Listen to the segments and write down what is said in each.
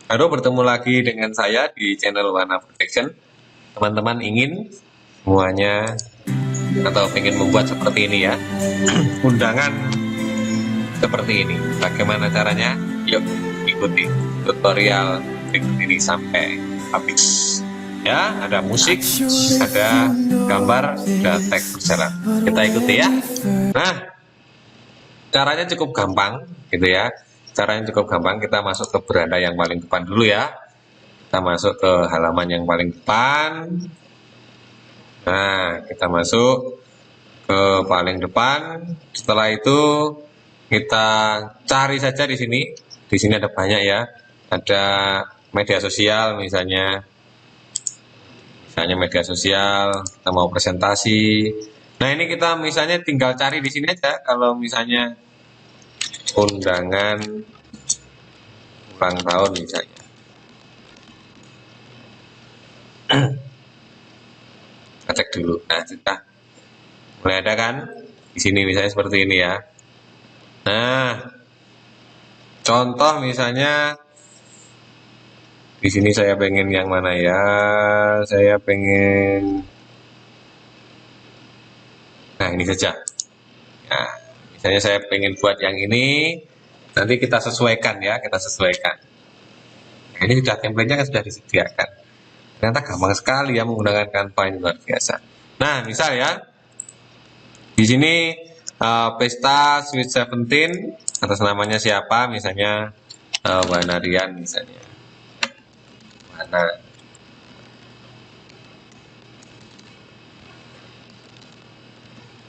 Halo, bertemu lagi dengan saya di channel Warna Protection. Teman-teman ingin semuanya atau ingin membuat seperti ini ya, undangan seperti ini. Bagaimana caranya? Yuk ikuti tutorial berikut ini sampai habis. Ya, ada musik, ada gambar, ada teks berjalan. Kita ikuti ya. Nah, caranya cukup gampang gitu ya. Caranya cukup gampang, kita masuk ke beranda yang paling depan dulu ya. Kita masuk ke halaman yang paling depan. Nah, kita masuk ke paling depan. Setelah itu kita cari saja di sini. Di sini ada banyak ya. Ada media sosial misalnya. Misalnya media sosial, kita mau presentasi. Nah, ini kita misalnya tinggal cari di sini aja. Kalau misalnya undangan ulang tahun misalnya. Kita cek dulu. Nah, sudah mulai ada kan? Di sini misalnya seperti ini ya. Nah, contoh misalnya di sini saya pengen yang mana ya? Saya pengen, nah ini saja. Nah, misalnya saya pengen buat yang ini, nanti kita sesuaikan ya, kita sesuaikan. Nah, ini sudah template-nya kan sudah disediakan. Ternyata gampang sekali ya menggunakan Canva, ini luar biasa. Nah, misal ya, di sini pesta Sweet 17 atas namanya siapa? Misalnya Wanarian misalnya. Wana.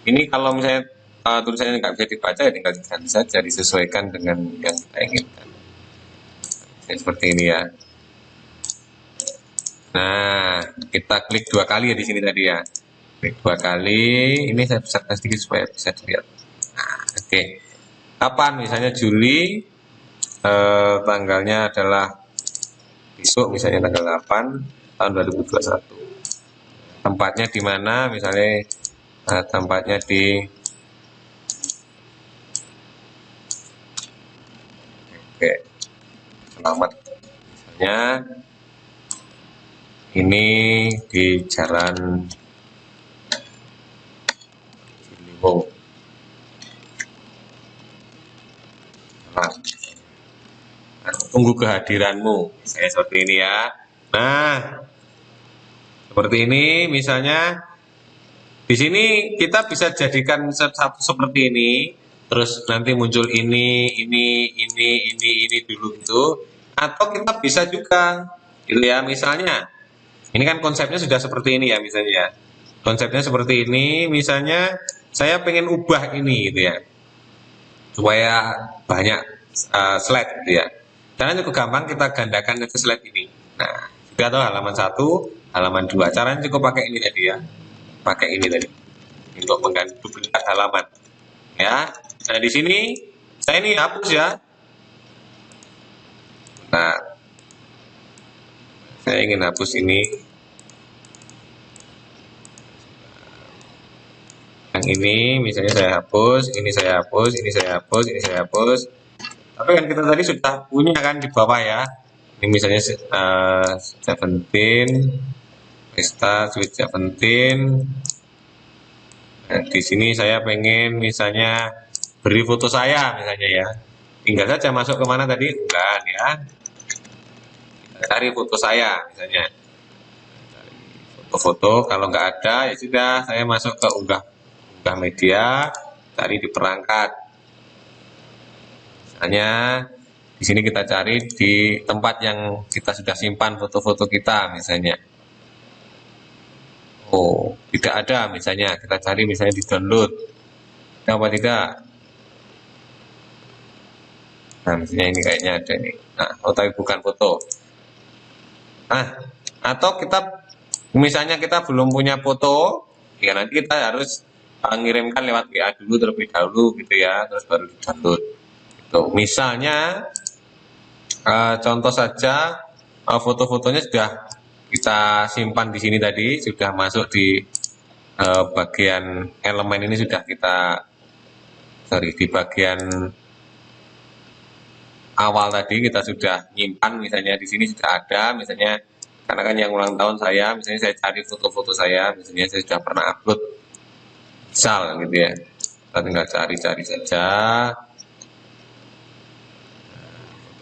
Ini kalau misalnya tulisannya nggak bisa dibaca ya tinggal diganti saja, disesuaikan dengan yang kita inginkan. Seperti ini ya. Nah, kita klik 2 kali ya di sini tadi ya. Klik 2 kali. Ini saya besarkan sedikit supaya bisa dilihat. Nah, oke. Kapan? Misalnya Juli. Tanggalnya adalah besok, misalnya tanggal 8 tahun 2021. Tempatnya di mana? Misalnya tempatnya di oke, selamat. Misalnya ini di Jalan Ciliwung. Nah, tunggu kehadiranmu. Saya seperti ini ya. Nah, seperti ini misalnya. Di sini kita bisa jadikan satu seperti ini. Terus nanti muncul ini dulu itu. Atau kita bisa juga, gitu ya. Misalnya, ini kan konsepnya sudah seperti ini ya misalnya. Konsepnya seperti ini, misalnya saya pengen ubah ini gitu ya. Supaya banyak slide gitu ya. Caranya cukup gampang, kita gandakan ke slide ini. Nah, sudah tahu halaman 1, halaman 2. Caranya cukup pakai ini tadi ya. Pakai ini tadi. Untuk mengganti duplikat halaman. Ya. Nah, di sini saya ini hapus ya. Nah, saya ingin hapus ini. Yang ini misalnya saya hapus, ini saya hapus, ini saya hapus, ini saya hapus. Tapi kan kita tadi sudah punya kan di bawah ya. Ini misalnya 17 pesta Sweet 17. Nah, di sini saya pengen misalnya beri foto saya misalnya ya. Tinggal saja masuk ke mana tadi? Bukan ya. Cari foto saya misalnya. Foto-foto, kalau nggak ada ya sudah, saya masuk ke unggah media, cari di perangkat. Misalnya di sini kita cari di tempat yang kita sudah simpan foto-foto kita misalnya. Oh, tidak ada misalnya, kita cari misalnya di download. Ada apa tidak? Nah, misalnya ini kayaknya ada nih. Nah, oh tapi bukan foto. Nah, atau kita misalnya kita belum punya foto, ya nanti kita harus mengirimkan lewat WA dulu terlebih dahulu gitu ya, terus baru di-download. Gitu. Misalnya contoh saja foto-fotonya sudah kita simpan di sini tadi, sudah masuk di bagian elemen ini sudah kita di bagian awal tadi kita sudah nyimpan, misalnya di sini sudah ada, misalnya karena kan yang ulang tahun saya, misalnya saya cari foto-foto saya, misalnya saya sudah pernah upload, misal gitu ya, kita tinggal cari-cari saja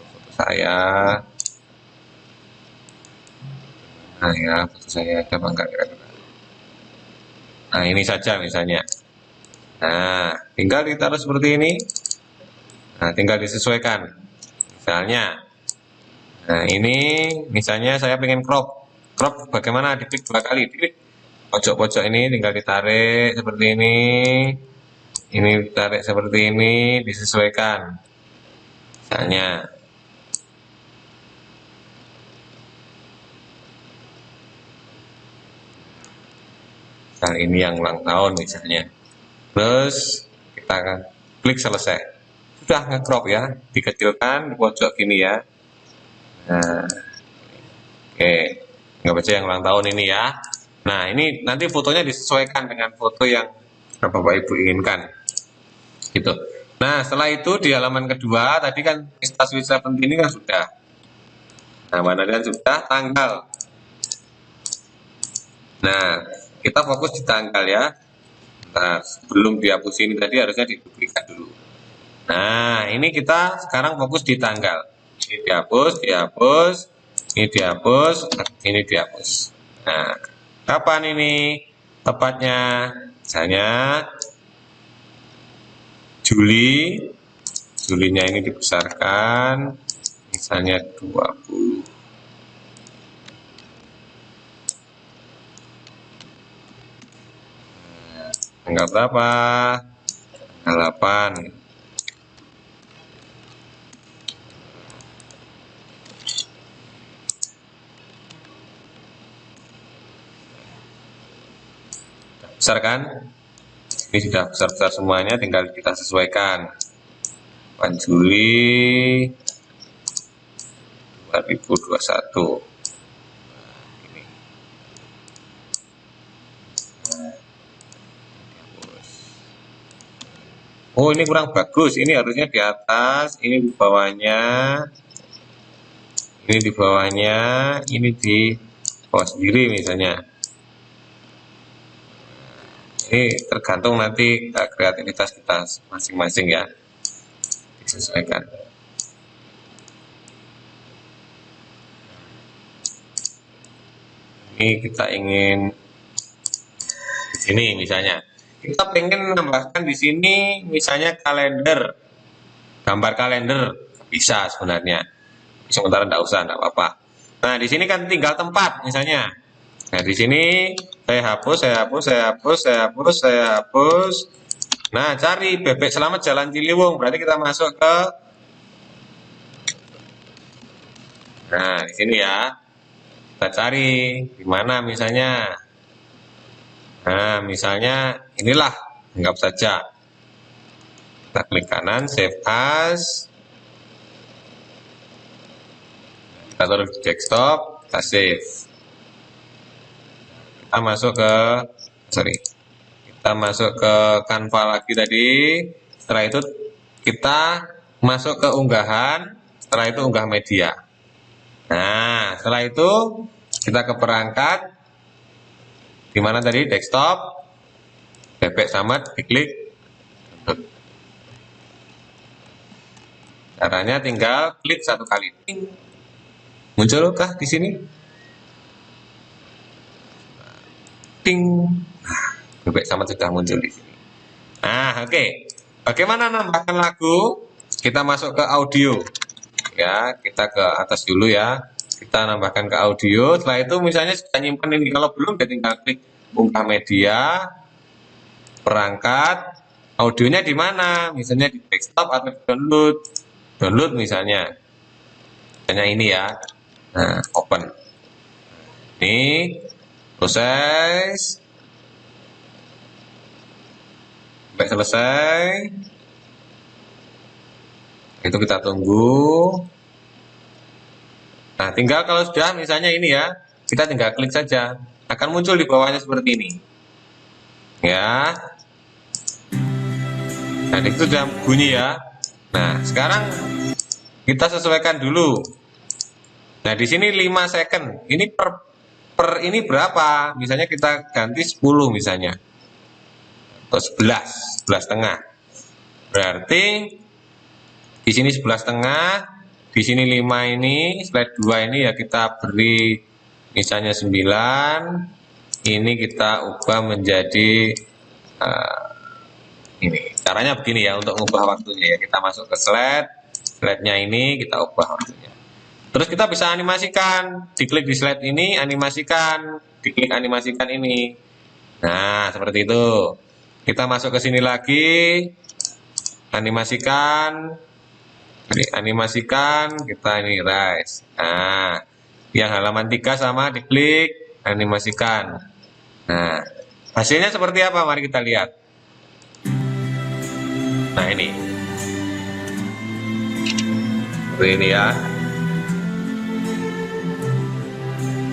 foto saya. Nah ya, foto saya ada apa enggak kira-kira. Nah ini saja misalnya. Nah tinggal ditaruh seperti ini. Nah tinggal disesuaikan. Misalnya, nah ini misalnya saya pengen crop. Crop bagaimana? Diklik 2 kali. Diklik pojok-pojok ini tinggal ditarik seperti ini. Ini ditarik seperti ini, disesuaikan. Misalnya. Nah ini yang ulang tahun misalnya. Terus kita akan klik selesai. Sudah nge-crop ya, dikecilkan di pojok gini ya. Nah, oke, nggak baca yang ulang tahun ini ya. Nah ini nanti fotonya disesuaikan dengan foto yang Bapak Ibu inginkan. Gitu. Nah setelah itu di halaman kedua tadi kan Insta Sweet 17 ini kan sudah. Nah mana kan sudah tanggal. Nah kita fokus di tanggal ya. Nah, sebelum dihapus ini tadi harusnya diduplikat dulu. Nah, ini kita sekarang fokus di tanggal. Ini dihapus, dihapus, ini dihapus, ini dihapus. Nah, kapan ini tepatnya? Misalnya Juli. Julinya ini dibesarkan, misalnya 20. Tanggal berapa? Tanggal 8. Besar kan? Ini sudah besar-besar semuanya, tinggal kita sesuaikan. 8 Juli 2021. Oh ini kurang bagus, ini harusnya di atas, ini di bawahnya, ini di bawahnya, ini di bawah sendiri misalnya. Ini tergantung nanti kreativitas kita masing-masing ya, disesuaikan. Ini kita ingin di sini misalnya. Kita pengen menambahkan di sini misalnya kalender, gambar kalender bisa sebenarnya. Sementara enggak usah, enggak apa-apa. Nah, di sini kan tinggal tempat misalnya. Nah, di sini saya hapus, saya hapus, saya hapus, saya hapus, saya hapus. Nah, cari Bebek Selamat Jalan Ciliwung, berarti kita masuk ke Nah, di sini ya. Kita cari di mana misalnya. Nah, misalnya inilah, anggap saja. Kita klik kanan, save as. Kita taruh di desktop, kita save. Kita masuk ke, kita masuk ke Canva lagi tadi. Setelah itu kita masuk ke unggahan, setelah itu unggah media. Nah, setelah itu kita ke perangkat. Di mana tadi? Desktop, Bebek Samad, diklik. Caranya tinggal klik 1 kali. Munculkah di sini? Ting. Nah, Bebek Samad sudah muncul di sini. Nah, oke. Bagaimana nambahkan lagu? Kita masuk ke audio. Ya, kita ke atas dulu ya. Kita nambahkan ke audio. Setelah itu misalnya sudah nyimpan ini. Kalau belum, kita tinggal klik unggah media, perangkat, audionya di mana? Misalnya di desktop atau di download. Download misalnya. Misalnya ini ya. Nah, open. Ini proses. Sampai selesai. Itu kita tunggu. Nah, tinggal kalau sudah misalnya ini ya, kita tinggal klik saja. Akan muncul di bawahnya seperti ini. Ya. Nah, itu sudah bunyi ya. Nah, sekarang kita sesuaikan dulu. Nah, di sini 5 second. Ini per ini berapa? Misalnya kita ganti 10 misalnya. Atau 11 setengah. Berarti di sini 11 setengah, di sini 5 ini, slide 2 ini ya kita beri misalnya 9. Ini kita ubah menjadi ini. Caranya begini ya untuk mengubah waktunya ya. Kita masuk ke slide-nya ini kita ubah waktunya. Terus kita bisa animasikan, diklik di slide ini, animasikan, diklik animasikan ini. Nah, seperti itu. Kita masuk ke sini lagi, animasikan, kita ini rise. Nah, yang halaman 3 sama diklik, animasikan. Nah, hasilnya seperti apa? Mari kita lihat. Nah, ini. Seperti ini ya.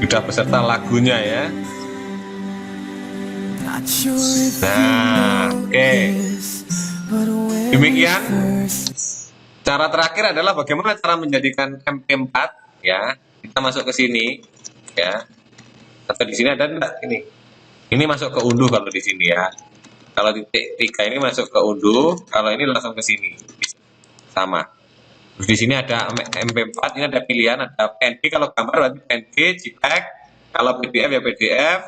Sudah beserta lagunya ya. Nah, oke. Demikian. Cara terakhir adalah bagaimana cara menjadikan MP4 ya. Kita masuk ke sini ya. Atau di sini ada enggak ini? Ini masuk ke unduh kalau di sini ya. Kalau titik 3 ini masuk ke unduh, kalau ini langsung ke sini. Sama. Terus di sini ada MP4, ini ada pilihan, ada PNG kalau gambar berarti PNG, JPEG, kalau PDF ya PDF.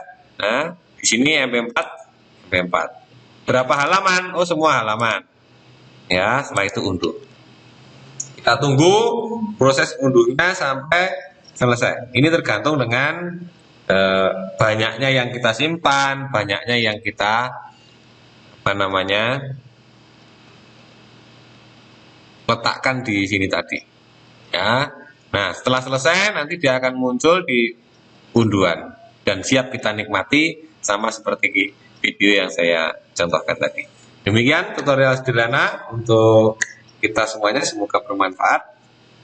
Nah, di sini MP4. Berapa halaman? Oh, semua halaman. Ya, setelah itu unduh. Kita tunggu proses unduhnya sampai selesai. Ini tergantung dengan banyaknya yang kita simpan, banyaknya yang kita letakkan di sini tadi ya. Nah, setelah selesai nanti dia akan muncul di unduhan dan siap kita nikmati sama seperti video yang saya contohkan tadi. Demikian tutorial sederhana untuk kita semuanya, semoga bermanfaat.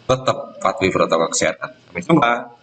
Tetap patuhi protokol kesehatan. Sampai jumpa.